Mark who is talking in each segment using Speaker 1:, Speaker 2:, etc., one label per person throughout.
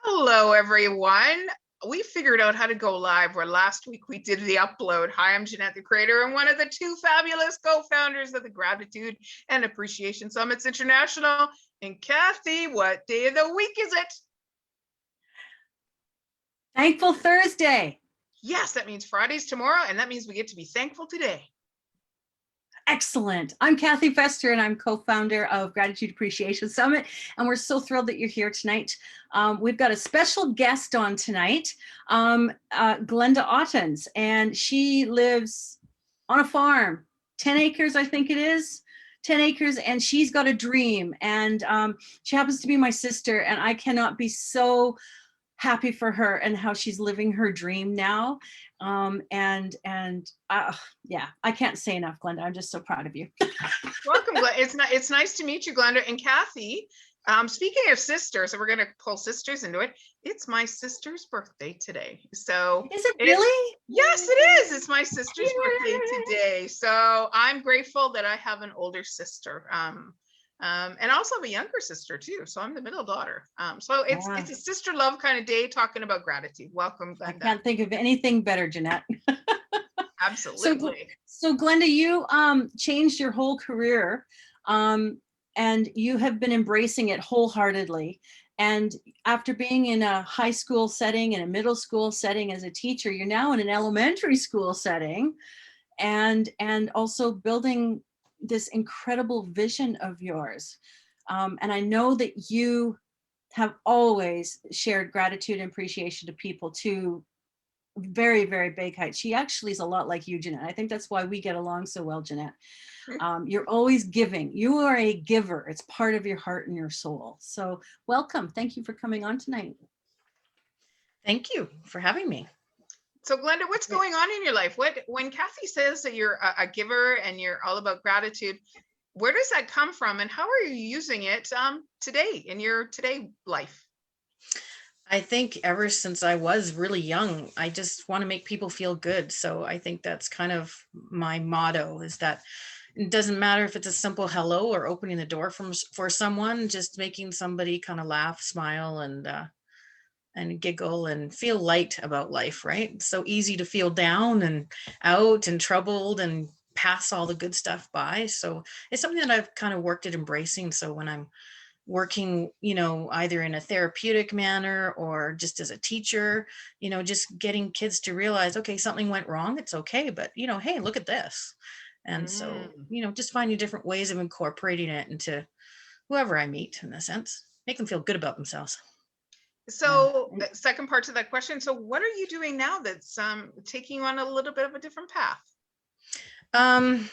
Speaker 1: Hello, everyone. We figured out how to go live where last week we did the upload. Hi, I'm Jeanette, the creator and one of the two fabulous co-founders of the Gratitude and Appreciation Summits International. And Kathy, what day of the week is it?
Speaker 2: Thankful Thursday.
Speaker 1: Yes, that means Friday's tomorrow, and that means we get to be thankful today.
Speaker 2: Excellent. I'm Kathy Fester, and I'm co-founder of Gratitude Appreciation Summit, and we're so thrilled that you're here tonight. We've got a special guest on tonight, Glenda Ottens, and she lives on a farm, 10 acres, I think it is, 10 acres, and she's got a dream, and she happens to be my sister, and I cannot be so happy for her and how she's living her dream now. Yeah, I can't say enough, Glenda. I'm just so proud of you.
Speaker 1: Welcome, Glenda. It's nice to meet you, Glenda. And Kathy, speaking of sisters, so we're going to pull sisters into it. It's my sister's birthday today. So
Speaker 2: is it really?
Speaker 1: Yes, it is. It's my sister's birthday today. So I'm grateful that I have an older sister. And also have a younger sister too. So I'm the middle daughter. So it's a sister love kind of day talking about gratitude. Welcome, Glenda.
Speaker 2: I can't think of anything better, Jeanette.
Speaker 1: Absolutely.
Speaker 2: So Glenda, you changed your whole career and you have been embracing it wholeheartedly. And after being in a high school setting and a middle school setting as a teacher, you're now in an elementary school setting and also building this incredible vision of yours. And I know that you have always shared gratitude and appreciation to people to very, very big heights. She actually is a lot like you, Jeanette. I think that's why we get along so well, Jeanette. You're always giving. You are a giver. It's part of your heart and your soul. So welcome. Thank you for coming on tonight.
Speaker 3: Thank you for having me.
Speaker 1: So Glenda, what's going on in your life? When Kathy says that you're a giver and you're all about gratitude, where does that come from and how are you using it today in your today life?
Speaker 3: I think ever since I was really young, I just want to make people feel good. So I think that's kind of my motto, is that it doesn't matter if it's a simple hello or opening the door for someone, just making somebody kind of laugh, smile, and giggle and feel light about life, right? It's so easy to feel down and out and troubled and pass all the good stuff by. So it's something that I've kind of worked at embracing. So when I'm working, either in a therapeutic manner or just as a teacher, just getting kids to realize, okay, something went wrong, it's okay, but hey, look at this. And so, just finding different ways of incorporating it into whoever I meet, in a sense, make them feel good about themselves.
Speaker 1: So second part to that question. So what are you doing now that's taking you on a little bit of a different path?
Speaker 3: I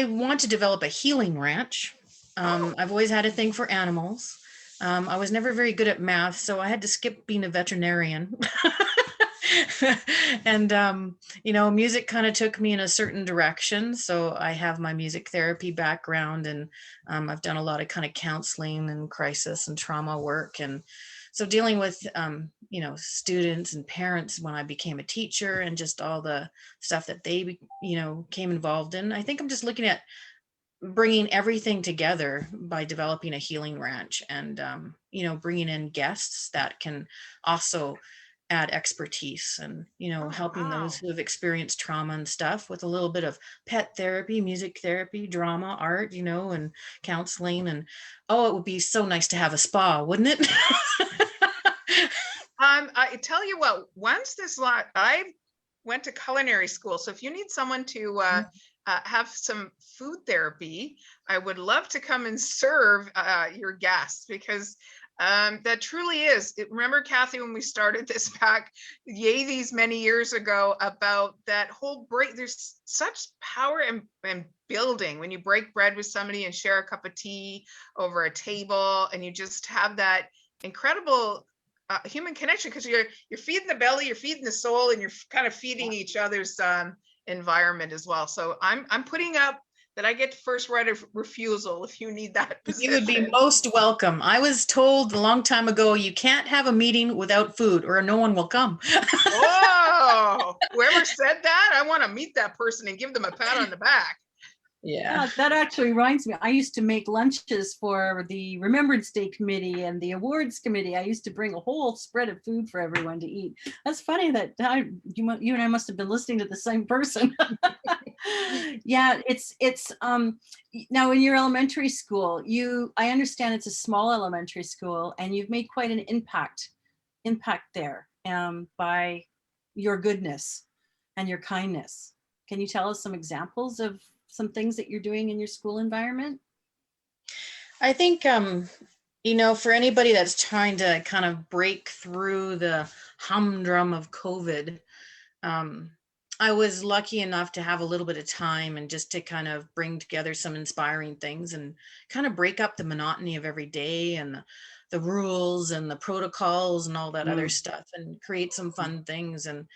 Speaker 3: want to develop a healing ranch. I've always had a thing for animals. I was never very good at math, so I had to skip being a veterinarian. And, music kind of took me in a certain direction. So I have my music therapy background, and I've done a lot of kind of counseling and crisis and trauma work. And so dealing with, students and parents when I became a teacher and just all the stuff that they, came involved in, I think I'm just looking at bringing everything together by developing a healing ranch and, bringing in guests that can also add expertise and, helping those who have experienced trauma and stuff with a little bit of pet therapy, music therapy, drama, art, and counseling. And, it would be so nice to have a spa, wouldn't it?
Speaker 1: I tell you what, I went to culinary school. So if you need someone to have some food therapy, I would love to come and serve your guests, because that truly is. Remember, Kathy, when we started this back, these many years ago, about that whole break, there's such power in building when you break bread with somebody and share a cup of tea over a table, and you just have that incredible human connection, because you're feeding the belly, you're feeding the soul, and you're kind of feeding each other's environment as well. So I'm putting up that I get first right of refusal if you need that position.
Speaker 3: You would be most welcome. I was told a long time ago, you can't have a meeting without food or no one will come.
Speaker 1: Whoa, whoever said that, I want to meet that person and give them a pat on the back.
Speaker 3: Yeah.
Speaker 2: That actually reminds me. I used to make lunches for the Remembrance Day committee and the awards committee. I used to bring a whole spread of food for everyone to eat. That's funny that you and I must have been listening to the same person. Yeah, it's now in your elementary school, I understand it's a small elementary school, and you've made quite an impact there by your goodness and your kindness. Can you tell us some examples of some things that you're doing in your school environment?
Speaker 3: I think, for anybody that's trying to kind of break through the humdrum of COVID, um, I was lucky enough to have a little bit of time and just to kind of bring together some inspiring things and kind of break up the monotony of every day and the rules and the protocols and all that other
Speaker 2: Mm.
Speaker 3: stuff, and create some fun things. And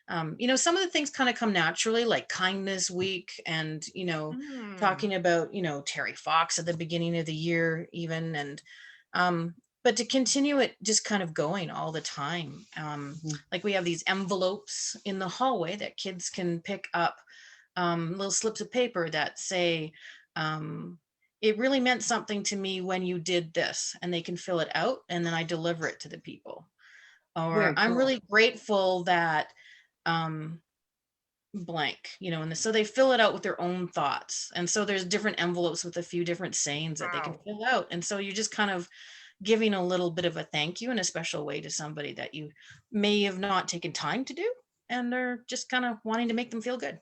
Speaker 3: some of the things kind of come naturally, like Kindness Week, and
Speaker 1: Mm.
Speaker 3: talking about Terry Fox at the beginning of the year even. And but to continue it just kind of going all the time. Like we have these envelopes in the hallway that kids can pick up, little slips of paper that say, it really meant something to me when you did this, and they can fill it out, and then I deliver it to the people. Or
Speaker 2: Very
Speaker 3: I'm
Speaker 2: cool.
Speaker 3: really grateful that um, blank, and so they fill it out with their own thoughts. And so there's different envelopes with a few different sayings that they can
Speaker 1: Wow.
Speaker 3: fill out. And so you just kind of giving a little bit of a thank you in a special way to somebody that you may have not taken time to do, and they're just kind of wanting to make them feel good.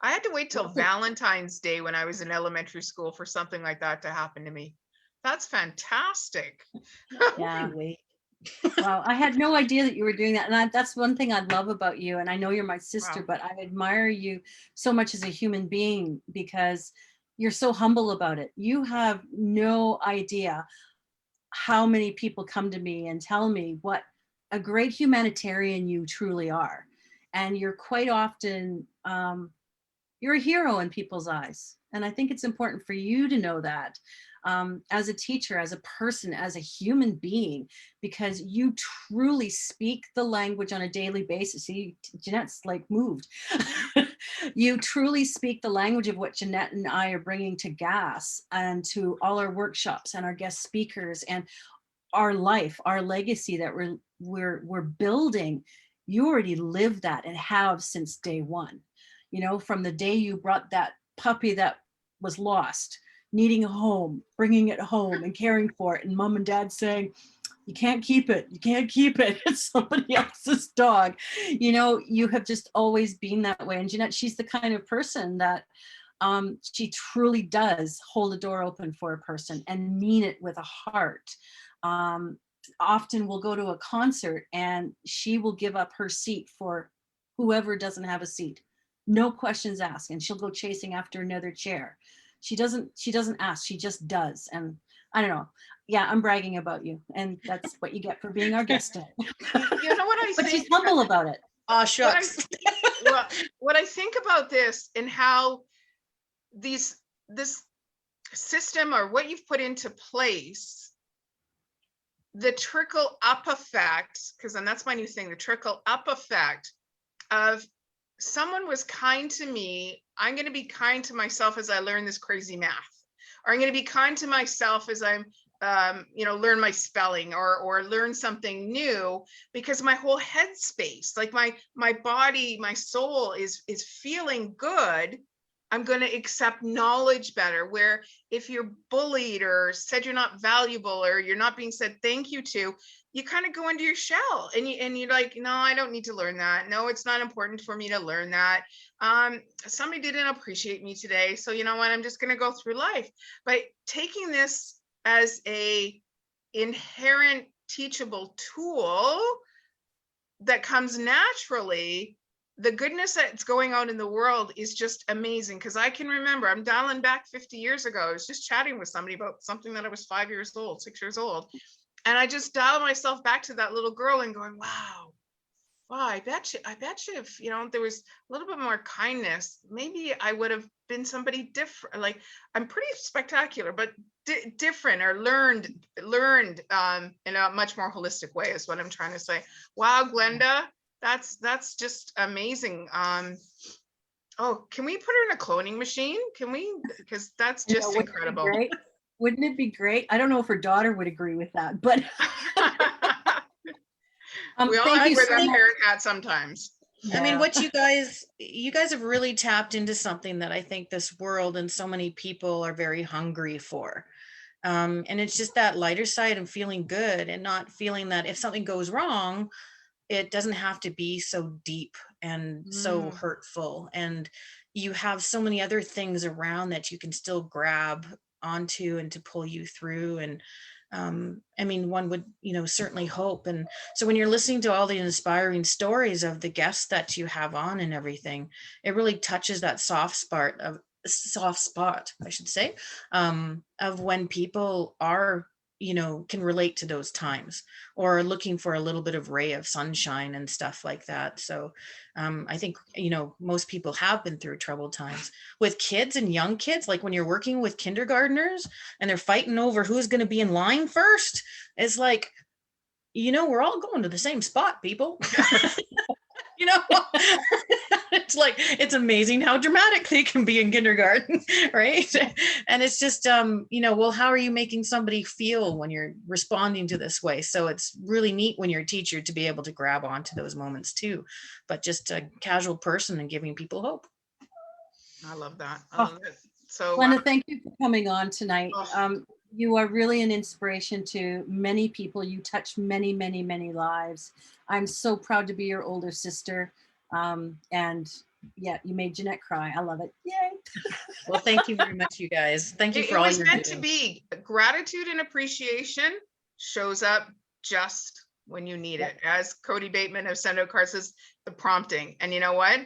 Speaker 1: I had to wait till Valentine's Day when I was in elementary school for something like that to happen to me. That's fantastic.
Speaker 2: Yeah.
Speaker 3: Wait.
Speaker 2: Wow, I had no idea that you were doing that. And that's one thing I love about you. And I know you're my sister,
Speaker 1: Wow.
Speaker 2: but I admire you so much as a human being because you're so humble about it. You have no idea how many people come to me and tell me what a great humanitarian you truly are. And you're quite often, you're a hero in people's eyes. And I think it's important for you to know that as a teacher, as a person, as a human being, because you truly speak the language on a daily basis. See, Jeanette's like moved. You truly speak the language of what Jeanette and I are bringing to GAS and to all our workshops and our guest speakers and our life, our legacy that we're building. You already live that and have since day one. From the day you brought that puppy that was lost, needing a home, bringing it home and caring for it, and mom and dad saying, you can't keep it. You can't keep it. It's somebody else's dog. You have just always been that way. And Jeanette, she's the kind of person that she truly does hold a door open for a person and mean it with a heart. Often we'll go to a concert and she will give up her seat for whoever doesn't have a seat. No questions asked, and she'll go chasing after another chair. She doesn't ask, she just does. And I don't know. Yeah, I'm bragging about you, and that's what you get for being our guest today.
Speaker 1: You know what I
Speaker 2: But she's
Speaker 1: think?
Speaker 2: humble about it.
Speaker 3: Oh,
Speaker 1: What I
Speaker 3: shucks.
Speaker 1: what I think about this and how this system or what you've put into place, the trickle up effect, because then that's my new thing, the trickle up effect of someone was kind to me, I'm going to be kind to myself as I learn this crazy math, or I'm going to be kind to myself as I'm learn my spelling or learn something new, because my whole headspace, like my body, my soul is feeling good. I'm going to accept knowledge better. Where if you're bullied or said you're not valuable or you're not being said thank you to, you kind of go into your shell and you're like, no, I don't need to learn that. No, it's not important for me to learn that. Somebody didn't appreciate me today, so you know what? I'm just going to go through life. By taking this as a inherent teachable tool that comes naturally, the goodness that's going on in the world is just amazing. Because I can remember, I'm dialing back 50 years ago, I was just chatting with somebody about something that I was 5 years old, 6 years old. And I just dialed myself back to that little girl and going, wow, I bet you if, there was a little bit more kindness, maybe I would have been somebody different. Like, I'm pretty spectacular, but different, or learned in a much more holistic way is what I'm trying to say. Wow, Glenda, that's just amazing. Oh, can we put her in a cloning machine? Can we? Because that's
Speaker 2: You know,
Speaker 1: just
Speaker 2: wouldn't it be
Speaker 1: incredible.
Speaker 2: great? Wouldn't it be great? I don't know if her daughter would agree with that, but
Speaker 1: We all
Speaker 2: thank
Speaker 1: have to
Speaker 2: you
Speaker 1: wear
Speaker 2: so
Speaker 1: that
Speaker 2: much.
Speaker 1: parent hat sometimes.
Speaker 3: I mean,
Speaker 2: Yeah.
Speaker 3: what you guys have really tapped into something that I think this world and so many people are very hungry for. And it's just that lighter side and feeling good and not feeling that if something goes wrong, it doesn't have to be so deep and so
Speaker 1: Mm.
Speaker 3: hurtful. And you have so many other things around that you can still grab onto and to pull you through. And I mean, one would, certainly hope. And so when you're listening to all the inspiring stories of the guests that you have on and everything, it really touches that soft spot, I should say, of when people are, can relate to those times or looking for a little bit of ray of sunshine and stuff like that. So I think, most people have been through troubled times with kids and young kids, like when you're working with kindergartners and they're fighting over who's going to be in line first. It's like, we're all going to the same spot, people. you know it's like, it's amazing how dramatic they can be in kindergarten. Right. And it's just well, how are you making somebody feel when you're responding to this way? So it's really neat when you're a teacher to be able to grab onto those moments too, but just a casual person and giving people hope.
Speaker 1: I love that. I
Speaker 2: Oh,
Speaker 1: love it. So,
Speaker 2: Glenda, thank you for coming on tonight.
Speaker 1: oh,
Speaker 2: You are really an inspiration to many people. You touch many, many, many lives. I'm so proud to be your older sister. And yeah, you made Jeanette cry. I love it. Yay.
Speaker 3: Well, thank you very much, you guys. Thank you
Speaker 1: it
Speaker 3: for all
Speaker 1: was
Speaker 3: you're
Speaker 1: meant to
Speaker 3: doing.
Speaker 1: be. Gratitude and appreciation shows up just when you need it. As Cody Bateman of Send Out Cards says, the prompting. And you know what?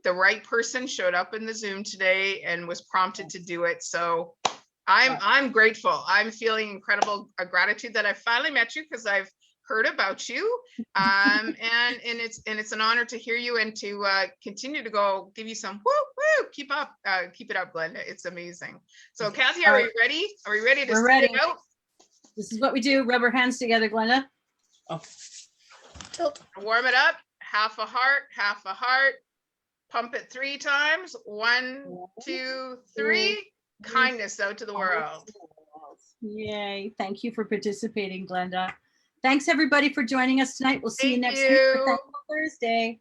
Speaker 1: The right person showed up in the Zoom today and was prompted to do it. So I'm grateful. I'm feeling incredible gratitude that I finally met you, because I've heard about you. And it's an honor to hear you and to continue to go give you some woo woo. Keep it up, Glenda. It's amazing. So Kathy, are we ready? Are we ready to
Speaker 2: We're
Speaker 1: send it
Speaker 2: ready.
Speaker 1: out?
Speaker 2: This is what we do. Rub our hands together, Glenda.
Speaker 3: Oh, tilt.
Speaker 1: Warm it up. Half a heart, half a heart. Pump it 3 times. 1, 2, 3. Kindness out to the world.
Speaker 2: Yay. Thank you for participating, Glenda. Thanks everybody for joining us tonight. We'll see you
Speaker 1: Thank
Speaker 2: next week for
Speaker 1: you.
Speaker 2: Thankful Thursday.